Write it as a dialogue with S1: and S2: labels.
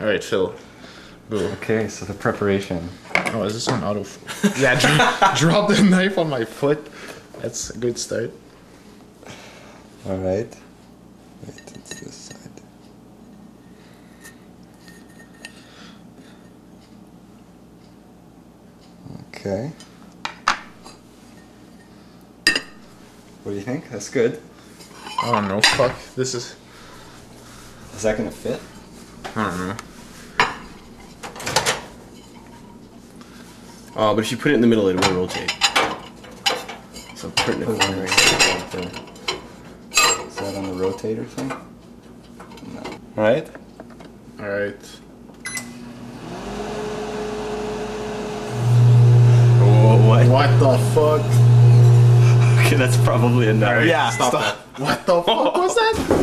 S1: Alright, Phil. Go.
S2: Okay, so the preparation.
S1: Oh, is this one out of... Yeah, drop the knife on my foot. That's a good start.
S2: Alright. Wait, it's this side. Okay. What do you think? That's good.
S1: I don't know, fuck. This is...
S2: Is that gonna fit?
S1: I don't know.
S3: Oh, but if you put it in the middle, it will rotate. So put it in the corner.
S2: Right there. Is that on the rotator thing? No. Alright?
S1: Alright.
S3: Oh, what?
S1: What the fuck?
S3: Okay, that's probably enough.
S1: Alright,
S3: Yeah,
S1: stop that. What the fuck was that?